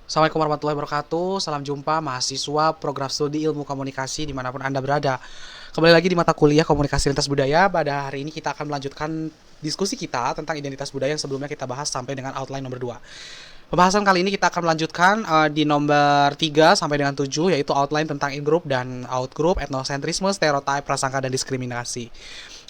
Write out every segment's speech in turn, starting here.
Assalamualaikum warahmatullahi wabarakatuh. Salam jumpa mahasiswa program studi ilmu komunikasi dimanapun Anda berada. Kembali lagi di mata kuliah komunikasi lintas budaya. Pada hari ini kita akan melanjutkan diskusi kita tentang identitas budaya yang sebelumnya kita bahas sampai dengan outline nomor 2. Pembahasan kali ini kita akan melanjutkan di nomor 3 sampai dengan 7, yaitu outline tentang in-group dan out-group, etnosentrisme, stereotip, prasangka, dan diskriminasi.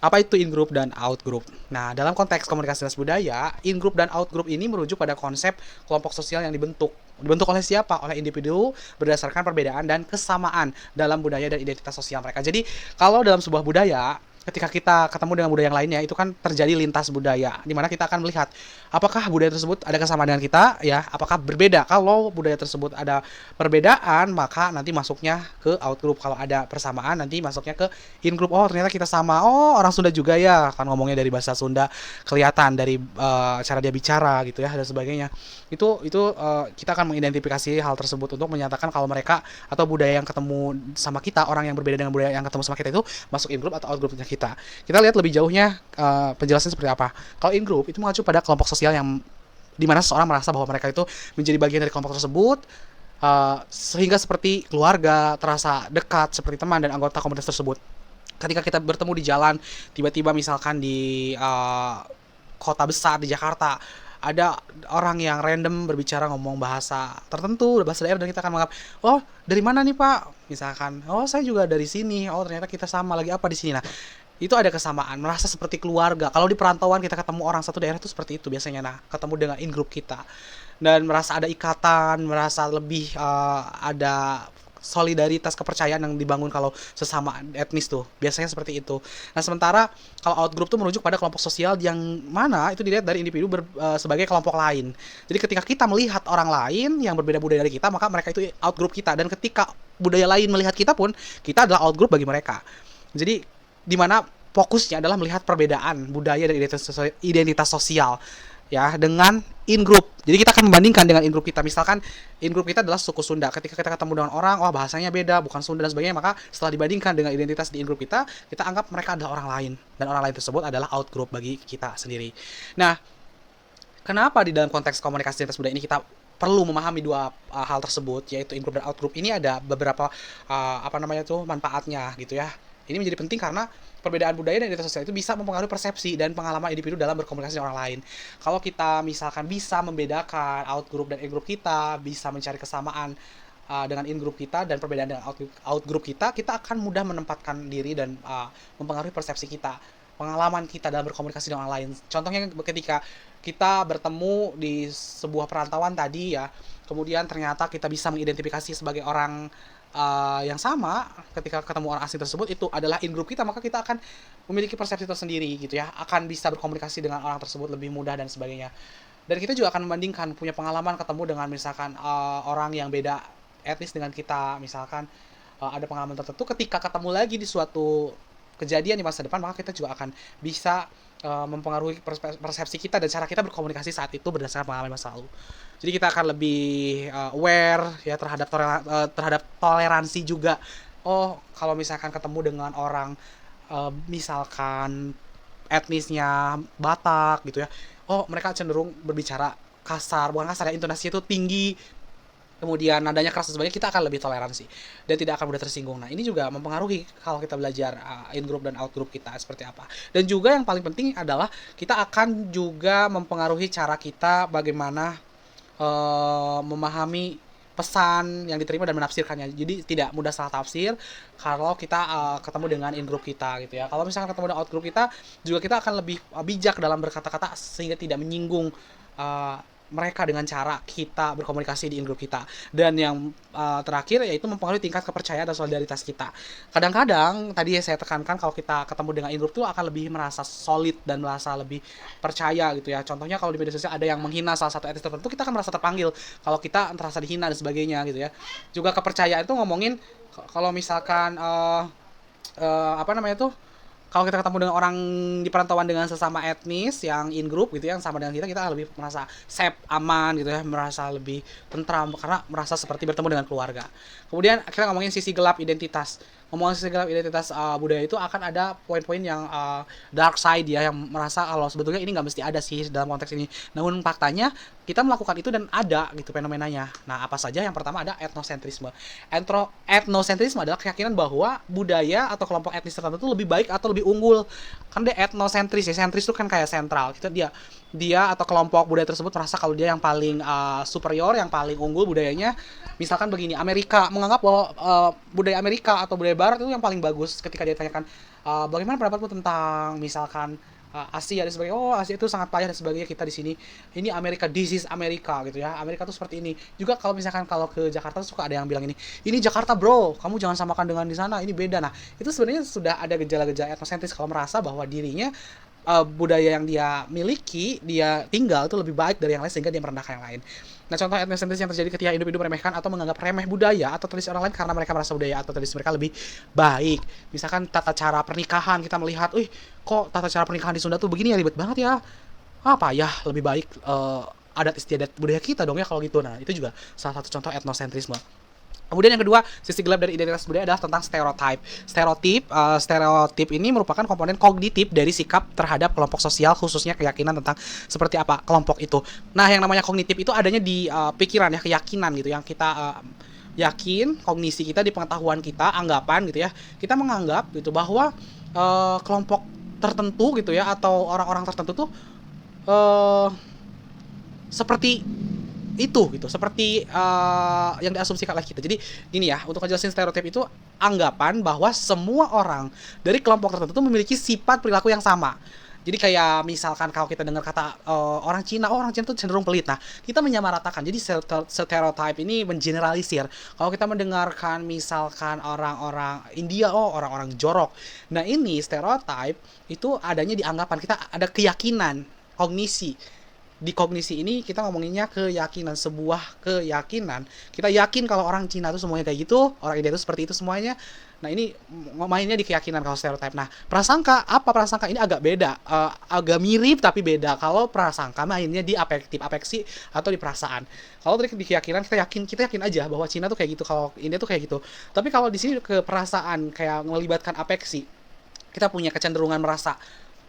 Apa itu in-group dan out-group? Nah, dalam konteks komunikasi lintas budaya, in-group dan out-group ini merujuk pada konsep kelompok sosial yang dibentuk oleh siapa? Oleh individu berdasarkan perbedaan dan kesamaan dalam budaya dan identitas sosial mereka. Jadi, kalau dalam sebuah budaya, ketika kita ketemu dengan budaya yang lainnya, itu kan terjadi lintas budaya, di mana kita akan melihat apakah budaya tersebut ada kesamaan dengan kita, ya, apakah berbeda. Kalau budaya tersebut ada perbedaan, maka nanti masuknya ke out group. Kalau ada persamaan, nanti masuknya ke in group. Oh, ternyata kita sama. Oh, orang Sunda juga ya, kan ngomongnya dari bahasa Sunda kelihatan dari cara dia bicara gitu ya dan sebagainya. Itu kita akan mengidentifikasi hal tersebut untuk menyatakan kalau mereka atau budaya yang ketemu sama kita, orang yang berbeda dengan budaya yang ketemu sama kita itu masuk in group atau out groupnya kita. Kita lihat lebih jauhnya penjelasan seperti apa. Kalau in group itu mengacu pada kelompok sosial yang di mana seseorang merasa bahwa mereka itu menjadi bagian dari kelompok tersebut, sehingga seperti keluarga, terasa dekat seperti teman dan anggota komunitas tersebut. Ketika kita bertemu di jalan, tiba-tiba misalkan di kota besar di Jakarta, ada orang yang random berbicara ngomong bahasa tertentu, bahasa daerah, dan kita akan menganggap, oh, dari mana nih Pak? Misalkan, oh, saya juga dari sini. Oh, ternyata kita sama, lagi apa di sini. Nah, itu ada kesamaan, merasa seperti keluarga. Kalau di perantauan kita ketemu orang satu daerah itu seperti itu biasanya. Nah, ketemu dengan in group kita dan merasa ada ikatan, merasa lebih ada solidaritas, kepercayaan yang dibangun kalau sesama etnis tuh biasanya seperti itu. Nah, sementara kalau out group tuh merujuk pada kelompok sosial yang mana itu dilihat dari individu sebagai kelompok lain. Jadi ketika kita melihat orang lain yang berbeda budaya dari kita, maka mereka itu out group kita, dan ketika budaya lain melihat kita pun, kita adalah out group bagi mereka. Jadi di mana fokusnya adalah melihat perbedaan budaya dan identitas sosial ya dengan in group. Jadi kita akan membandingkan dengan in group kita. Misalkan in group kita adalah suku Sunda. Ketika kita ketemu dengan orang, wah bahasanya beda, bukan Sunda dan sebagainya, maka setelah dibandingkan dengan identitas di in group kita anggap mereka adalah orang lain, dan orang lain tersebut adalah out group bagi kita sendiri. Nah, kenapa di dalam konteks komunikasi lintas budaya ini kita perlu memahami dua hal tersebut, yaitu in group dan out group? Ini ada beberapa apa namanya tuh manfaatnya gitu ya. Ini menjadi penting karena perbedaan budaya dan identitas sosial itu bisa mempengaruhi persepsi dan pengalaman individu dalam berkomunikasi dengan orang lain. Kalau kita misalkan bisa membedakan out group dan in group kita, bisa mencari kesamaan dengan in group kita dan perbedaan dengan out group kita akan mudah menempatkan diri dan mempengaruhi persepsi kita, pengalaman kita dalam berkomunikasi dengan orang lain. Contohnya ketika kita bertemu di sebuah perantauan tadi ya, kemudian ternyata kita bisa mengidentifikasi sebagai orang yang sama. Ketika ketemu orang asing tersebut itu adalah in group kita, maka kita akan memiliki persepsi tersendiri gitu ya, akan bisa berkomunikasi dengan orang tersebut lebih mudah dan sebagainya. Dan kita juga akan membandingkan, punya pengalaman ketemu dengan misalkan orang yang beda etnis dengan kita, misalkan ada pengalaman tertentu, ketika ketemu lagi di suatu kejadian di masa depan, maka kita juga akan bisa mempengaruhi persepsi kita dan cara kita berkomunikasi saat itu berdasarkan pengalaman masa lalu. Jadi kita akan lebih aware ya terhadap terhadap toleransi juga. Oh, kalau misalkan ketemu dengan orang misalkan etnisnya Batak gitu ya, oh mereka cenderung berbicara kasar, bukan kasar ya, intonasi itu tinggi, kemudian nadanya keras dan sebagainya, kita akan lebih toleransi dan tidak akan mudah tersinggung. Nah, ini juga mempengaruhi kalau kita belajar in group dan out group kita seperti apa. Dan juga yang paling penting adalah kita akan juga mempengaruhi cara kita bagaimana memahami pesan yang diterima dan menafsirkannya. Jadi tidak mudah salah tafsir kalau kita ketemu dengan in group kita gitu ya. Kalau misalkan ketemu dengan out group kita, juga kita akan lebih bijak dalam berkata-kata sehingga tidak menyinggung uh, mereka dengan cara kita berkomunikasi di in group kita. Dan yang terakhir yaitu mempengaruhi tingkat kepercayaan dan solidaritas kita. Kadang-kadang tadi saya tekankan kalau kita ketemu dengan in group itu akan lebih merasa solid dan merasa lebih percaya gitu ya. Contohnya kalau di media sosial ada yang menghina salah satu etnis tertentu, kita akan merasa terpanggil kalau kita terasa dihina dan sebagainya gitu ya. Juga kepercayaan itu ngomongin kalau misalkan apa namanya tuh, kalau kita ketemu dengan orang di perantauan dengan sesama etnis yang in group gitu ya, yang sama dengan kita lebih merasa safe, aman gitu ya, merasa lebih tentram karena merasa seperti bertemu dengan keluarga. Kemudian kita ngomongin sisi gelap identitas, ngomongin sisi gelap identitas budaya itu akan ada poin-poin yang dark side ya, yang merasa kalau sebetulnya ini nggak mesti ada sih dalam konteks ini. Namun faktanya kita melakukan itu dan ada gitu fenomenanya. Nah, apa saja? Yang pertama ada etnosentrisme. Etnosentrisme adalah keyakinan bahwa budaya atau kelompok etnis tertentu lebih baik atau lebih unggul. Kan dia etnosentris ya. Sentris itu kan kayak sentral. Dia atau kelompok budaya tersebut merasa kalau dia yang paling superior, yang paling unggul budayanya. Misalkan begini, Amerika menganggap bahwa budaya Amerika atau budaya Barat itu yang paling bagus. Ketika dia ditanyakan bagaimana pendapatmu tentang misalkan Asia dan sebagainya, oh Asia itu sangat payah dan sebagainya, kita di sini ini Amerika, this is Amerika gitu ya, Amerika tuh seperti ini. Juga kalau misalkan kalau ke Jakarta suka ada yang bilang ini Jakarta bro, kamu jangan samakan dengan di sana, ini beda. Nah itu sebenarnya sudah ada gejala-gejala etnosentris, kalau merasa bahwa dirinya budaya yang dia miliki, dia tinggal itu lebih baik dari yang lain sehingga dia merendahkan yang lain. Nah, contoh etnosentris yang terjadi ketika hidup meremehkan atau menganggap remeh budaya atau tradisi orang lain karena mereka merasa budaya atau tradisi mereka lebih baik. Misalkan tata cara pernikahan, kita melihat, kok tata cara pernikahan di Sunda tuh begini ya, ribet banget ya. Apa ya, lebih baik adat istiadat budaya kita dong ya kalau gitu. Nah, itu juga salah satu contoh etnosentrisme. Kemudian yang kedua, sisi gelap dari identitas budaya adalah tentang stereotip. Stereotip ini merupakan komponen kognitif dari sikap terhadap kelompok sosial, khususnya keyakinan tentang seperti apa kelompok itu. Nah, yang namanya kognitif itu adanya di pikiran ya, keyakinan gitu, yang kita yakin, kognisi kita di pengetahuan kita, anggapan gitu ya. Kita menganggap gitu bahwa kelompok tertentu gitu ya, atau orang-orang tertentu tuh seperti itu gitu, seperti yang diasumsikan oleh kita. Jadi gini ya, untuk ngejelasin stereotip itu anggapan bahwa semua orang dari kelompok tertentu memiliki sifat perilaku yang sama. Jadi kayak misalkan kalau kita dengar kata orang Cina tuh cenderung pelit. Nah, kita menyamaratakan. Jadi stereotip ini mengeneralisir. Kalau kita mendengarkan misalkan orang-orang India, orang-orang jorok. Nah, ini stereotip itu adanya di anggapan kita, ada keyakinan, kognisi. Di kognisi ini kita ngomonginnya keyakinan, sebuah keyakinan. Kita yakin kalau orang Cina itu semuanya kayak gitu, orang India itu seperti itu semuanya. Nah, ini mainnya di keyakinan kalau stereotip. Nah, prasangka ini agak beda, agak mirip tapi beda. Kalau prasangka mainnya di apeksi atau di perasaan. Kalau tadi di keyakinan kita yakin aja bahwa Cina tuh kayak gitu, kalau India tuh kayak gitu. Tapi kalau di sini ke perasaan kayak melibatkan apeksi, kita punya kecenderungan merasa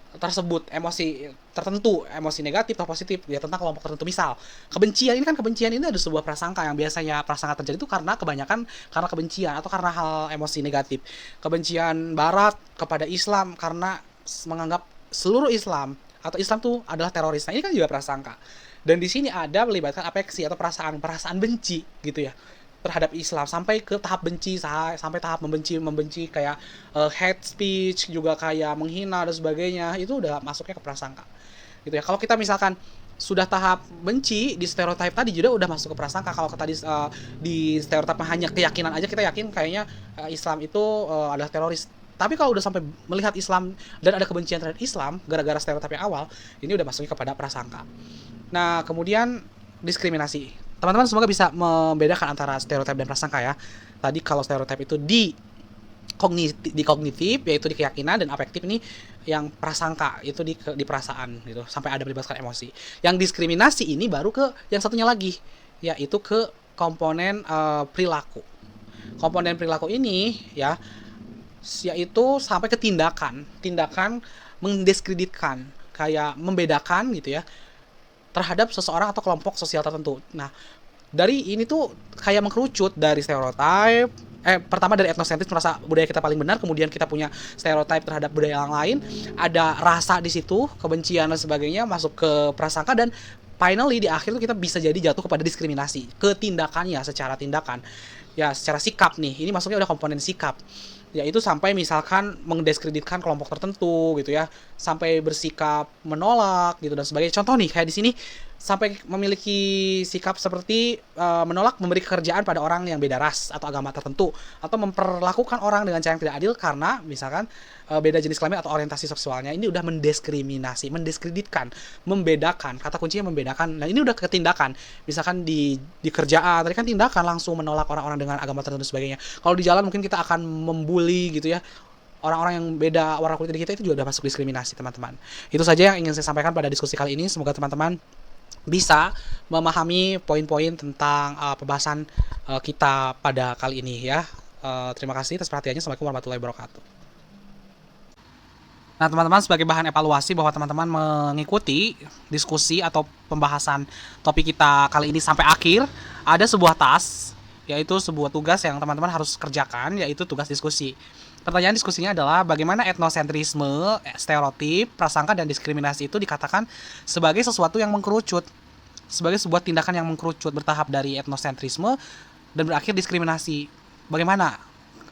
tersebut emosi tertentu, emosi negatif atau positif ya tentang kelompok tertentu. Misal kebencian ini ada sebuah prasangka, yang biasanya prasangka terjadi itu karena kebencian atau karena hal emosi negatif. Kebencian Barat kepada Islam karena menganggap seluruh Islam atau Islam tuh adalah teroris. Nah, ini kan juga prasangka. Dan di sini ada melibatkan apeksi atau perasaan benci gitu ya terhadap Islam, sampai ke tahap benci, sampai tahap membenci kayak hate speech, juga kayak menghina dan sebagainya. Itu udah masuknya ke prasangka gitu ya. Kalau kita misalkan sudah tahap benci di stereotip tadi juga udah masuk ke prasangka. Kalau tadi di stereotip hanya keyakinan aja, kita yakin kayaknya Islam itu adalah teroris. Tapi kalau udah sampai melihat Islam dan ada kebencian terhadap Islam gara-gara stereotip yang awal, ini udah masuknya kepada prasangka. Nah, kemudian diskriminasi. Teman-teman semoga bisa membedakan antara stereotip dan prasangka ya. Tadi kalau stereotip itu di kognitif yaitu di keyakinan, dan afektif ini yang prasangka itu di perasaan gitu, sampai ada melibatkan emosi. Yang diskriminasi ini baru ke yang satunya lagi, yaitu ke komponen perilaku. Komponen perilaku ini ya yaitu sampai ke tindakan mendiskreditkan, kayak membedakan gitu ya terhadap seseorang atau kelompok sosial tertentu. Nah, dari ini tuh kayak mengkerucut dari stereotip. Pertama dari etnosentris, merasa budaya kita paling benar, kemudian kita punya stereotip terhadap budaya yang lain, ada rasa di situ, kebencian dan sebagainya, masuk ke prasangka, dan finally di akhir tuh kita bisa jadi jatuh kepada diskriminasi, ke tindakannya, secara tindakan. Ya, secara sikap nih, ini masuknya udah komponen sikap. Yaitu sampai misalkan mendiskreditkan kelompok tertentu gitu ya, sampai bersikap menolak gitu dan sebagainya. Contoh nih kayak di sini sampai memiliki sikap seperti menolak memberi pekerjaan pada orang yang beda ras atau agama tertentu, atau memperlakukan orang dengan cara yang tidak adil karena misalkan beda jenis kelamin atau orientasi seksualnya. Ini udah mendiskriminasi, mendiskreditkan, membedakan. Kata kuncinya membedakan. Nah, ini udah ketindakan. Misalkan di kerjaan tadi kan tindakan langsung menolak orang-orang dengan agama tertentu dan sebagainya. Kalau di jalan mungkin kita akan membuli gitu ya orang-orang yang beda warna kulit dari kita, itu juga udah masuk diskriminasi, teman-teman. Itu saja yang ingin saya sampaikan pada diskusi kali ini. Semoga teman-teman bisa memahami poin-poin tentang pembahasan kita pada kali ini ya. Terima kasih atas perhatiannya. Assalamualaikum warahmatullahi wabarakatuh. Nah, teman-teman, sebagai bahan evaluasi bahwa teman-teman mengikuti diskusi atau pembahasan topik kita kali ini sampai akhir, ada sebuah task, yaitu sebuah tugas yang teman-teman harus kerjakan, yaitu tugas diskusi. Pertanyaan diskusinya adalah bagaimana etnosentrisme, stereotip, prasangka, dan diskriminasi itu dikatakan sebagai sesuatu yang mengkerucut, sebagai sebuah tindakan yang mengkerucut bertahap dari etnosentrisme dan berakhir diskriminasi. Bagaimana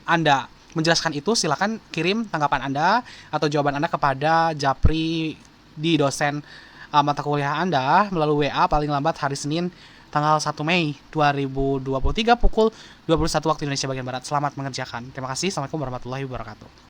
Anda menjelaskan itu? Silakan kirim tanggapan Anda atau jawaban Anda kepada Japri di dosen mata kuliah Anda melalui WA paling lambat hari Senin tanggal 1 Mei 2023 pukul 21 waktu Indonesia bagian Barat. Selamat mengerjakan. Terima kasih. Assalamualaikum warahmatullahi wabarakatuh.